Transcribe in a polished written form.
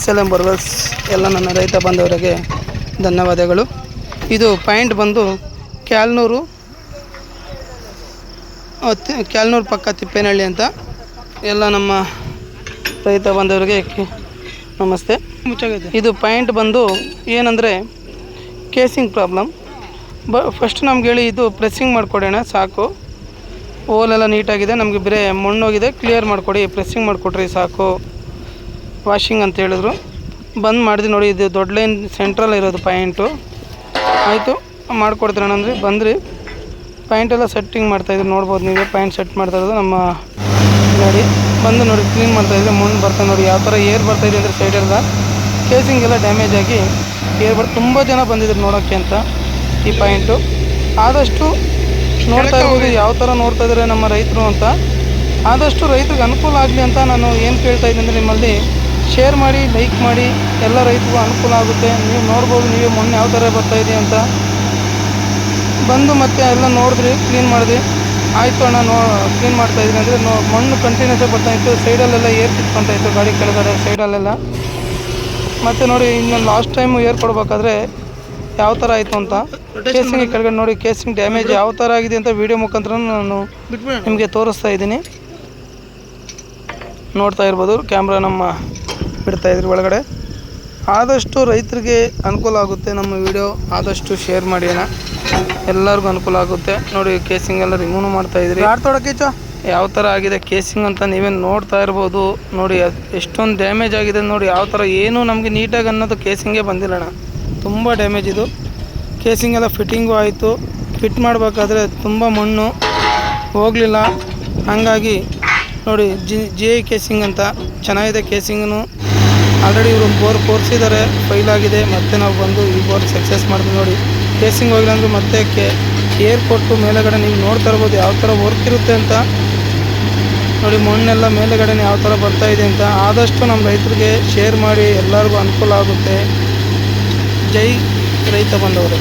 SLM borewells ಎಲ್ಲ ನನ್ನ ರೈತ ಬಾಂಧವರಿಗೆ ಧನ್ಯವಾದಗಳು. ಇದು ಪಾಯಿಂಟ್ ಬಂದು ಕ್ಯಾಲ್ನೂರು ಪಕ್ಕ ತಿಪ್ಪೇನಹಳ್ಳಿ ಅಂತ. ಎಲ್ಲ ನಮ್ಮ ರೈತ ಬಾಂಧವರಿಗೆ ನಮಸ್ತೆ. ಇದು ಪಾಯಿಂಟ್ ಬಂದು ಏನಂದರೆ ಕೇಸಿಂಗ್ ಪ್ರಾಬ್ಲಮ್. ಫಸ್ಟ್ ನಮ್ಗೆ ಹೇಳಿ ಇದು ಪ್ರೆಸ್ಸಿಂಗ್ ಮಾಡಿಕೊಡೋಣ ಸಾಕು. ಹೋಲೆಲ್ಲ ನೀಟಾಗಿದೆ, ನಮಗೆ ಬೇರೆ ಮಣ್ಣೋಗಿದೆ, ಕ್ಲಿಯರ್ ಮಾಡಿಕೊಡಿ, ಪ್ರೆಸ್ಸಿಂಗ್ ಮಾಡಿಕೊಡ್ರಿ ಸಾಕು, ವಾಷಿಂಗ್ ಅಂತ ಹೇಳಿದ್ರು. ಬಂದು ಮಾಡಿದ್ವಿ ನೋಡಿ. ಇದು ದೊಡ್ಡ ಲೈನ್ ಸೆಂಟ್ರಲ್ ಇರೋದು ಪಾಯಿಂಟು. ಆಯಿತು ಮಾಡಿಕೊಡ್ತೀರಣ ಅಂದ್ರಿ. ಬಂದ್ರಿ ಪಾಯಿಂಟೆಲ್ಲ ಸೆಟ್ಟಿಂಗ್ ಮಾಡ್ತಾಯಿದ್ರು, ನೋಡ್ಬೋದು ನೀವೇ. ಪಾಯಿಂಟ್ ಸೆಟ್ ಮಾಡ್ತಾಯಿರೋದು ನಮ್ಮ ನೋಡಿ. ಬಂದು ನೋಡಿ ಕ್ಲೀನ್ ಮಾಡ್ತಾಯಿದ್ರೆ ಮಣ್ಣು ಬರ್ತಾಯಿದೆ ನೋಡಿ, ಯಾವ ಥರ ಏರ್ ಬರ್ತಾಯಿದೆ ಅಂದರೆ ಸೈಡೆಲ್ಲ ಕೇಸಿಂಗ್ ಎಲ್ಲ ಡ್ಯಾಮೇಜ್ ಆಗಿ ಏರ್ ತುಂಬ ಜನ ಬಂದಿದ್ರು ನೋಡೋಕ್ಕೆ ಅಂತ ಈ ಪಾಯಿಂಟು. ಆದಷ್ಟು ನೋಡ್ತಾ ಇರ್ಬೋದು ಯಾವ ಥರ ನೋಡ್ತಾ ಇದ್ದಾರೆ ನಮ್ಮ ರೈತರು ಅಂತ. ಆದಷ್ಟು ರೈತರಿಗೆ ಅನುಕೂಲ ಆಗಲಿ ಅಂತ ನಾನು ಏನು ಕೇಳ್ತಾ ಇದ್ದೀನಿ ಅಂದರೆ, ನಿಮ್ಮಲ್ಲಿ ಶೇರ್ ಮಾಡಿ, ಲೈಕ್ ಮಾಡಿ, ಎಲ್ಲ ರೈತರಿಗೂ ಅನುಕೂಲ ಆಗುತ್ತೆ. ನೀವು ನೋಡ್ಬೋದು, ನೀವೇ ಮಣ್ಣು ಯಾವ ಥರ ಬರ್ತಾಯಿದೆ ಅಂತ. ಬಂದು ಮತ್ತೆ ಎಲ್ಲ ನೋಡಿದ್ರಿ, ಕ್ಲೀನ್ ಮಾಡಿದ್ವಿ. ಆಯಿತು ಅಣ್ಣ ಕ್ಲೀನ್ ಮಾಡ್ತಾಯಿದ್ರಿ ಅಂದರೆ ಮಣ್ಣು ಕಂಟಿನ್ಯೂಸ್ ಬರ್ತಾಯಿತ್ತು, ಸೈಡಲ್ಲೆಲ್ಲ ಏರ್ ಕಿತ್ಕೊತಾಯಿತ್ತು ಗಾಡಿ ಕೆಳಗಡೆ ಸೈಡಲ್ಲೆಲ್ಲ. ಮತ್ತು ನೋಡಿ ಇನ್ನೊಂದು ಲಾಸ್ಟ್ ಟೈಮು ಏರ್ ಕೊಡಬೇಕಾದ್ರೆ ಯಾವ ಥರ ಆಯಿತು ಅಂತ ಕೇಸಿಂಗ್ ಕೆಳಗಡೆ ನೋಡಿ, ಕೇಸಿಂಗ್ ಡ್ಯಾಮೇಜ್ ಯಾವ ಥರ ಆಗಿದೆ ಅಂತ ವೀಡಿಯೋ ಮುಖಾಂತರ ನಾನು ನಿಮಗೆ ತೋರಿಸ್ತಾ ಇದ್ದೀನಿ. ನೋಡ್ತಾ ಇರ್ಬೋದು, ಕ್ಯಾಮ್ರಾ ನಮ್ಮ ಬಿಡ್ತಾಯಿದ್ರಿ ಒಳಗಡೆ. ಆದಷ್ಟು ರೈತರಿಗೆ ಅನುಕೂಲ ಆಗುತ್ತೆ ನಮ್ಮ ವಿಡಿಯೋ, ಆದಷ್ಟು ಶೇರ್ ಮಾಡಿ ಅಣ್ಣ, ಎಲ್ಲರಿಗೂ ಅನುಕೂಲ ಆಗುತ್ತೆ. ನೋಡಿ ಕೇಸಿಂಗ್ ಎಲ್ಲ ರಿಮೂವ್ ಮಾಡ್ತಾಯಿದ್ರಿ. ಯಾವ ಥರ ಆಗಿದೆ ಕೇಸಿಂಗ್ ಅಂತ ನೀವೇ ನೋಡ್ತಾ ಇರ್ಬೋದು. ನೋಡಿ ಎಷ್ಟೊಂದು ಡ್ಯಾಮೇಜ್ ಆಗಿದೆ ನೋಡಿ, ಯಾವ ಥರ ಏನೂ ನಮಗೆ ನೀಟಾಗಿ ಅನ್ನೋದು ಕೇಸಿಂಗೇ ಬಂದಿಲ್ಲಣ್ಣ, ತುಂಬ ಡ್ಯಾಮೇಜ್ ಇದು. ಕೇಸಿಂಗ್ ಎಲ್ಲ ಫಿಟ್ಟಿಂಗು ಆಯಿತು, ಫಿಟ್ ಮಾಡಬೇಕಾದ್ರೆ ತುಂಬ ಮಣ್ಣು ಹೋಗಲಿಲ್ಲ. ಹಾಗಾಗಿ ನೋಡಿ GI ಕೇಸಿಂಗ್ ಅಂತ ಚೆನ್ನಾಗಿದೆ. ಕೇಸಿಂಗು ಆಲ್ರೆಡಿ ಇವರು ಒಂದು ಬೋರ್ ಕೋರ್ಸಿದ್ದಾರೆ, ಫೈಲ್ ಆಗಿದೆ. ಮತ್ತು ನಾವು ಬಂದು ಈ ಬೋರ್ ಸಕ್ಸಸ್ ಮಾಡಿದ್ವಿ ನೋಡಿ. ಕೇಸಿಂಗ್ ಹೋಗಿಲ್ಲ ಅಂದರೆ ಮತ್ತೆ ಏರ್ ಕೊಟ್ಟು ಮೇಲೆಗಡೆ ನೀವು ನೋಡ್ತಾ ಇರ್ಬೋದು ಯಾವ ಥರ ವರ್ಕ್ ಇರುತ್ತೆ ಅಂತ. ನೋಡಿ ಮಣ್ಣೆಲ್ಲ ಮೇಲೆಗಡೆ ಯಾವ ಥರ ಬರ್ತಾಯಿದೆ ಅಂತ. ಆದಷ್ಟು ನಮ್ಮ ರೈತರಿಗೆ ಶೇರ್ ಮಾಡಿ, ಎಲ್ಲರಿಗೂ ಅನುಕೂಲ ಆಗುತ್ತೆ. ಜೈ ರೈತ ಬಂದವರು.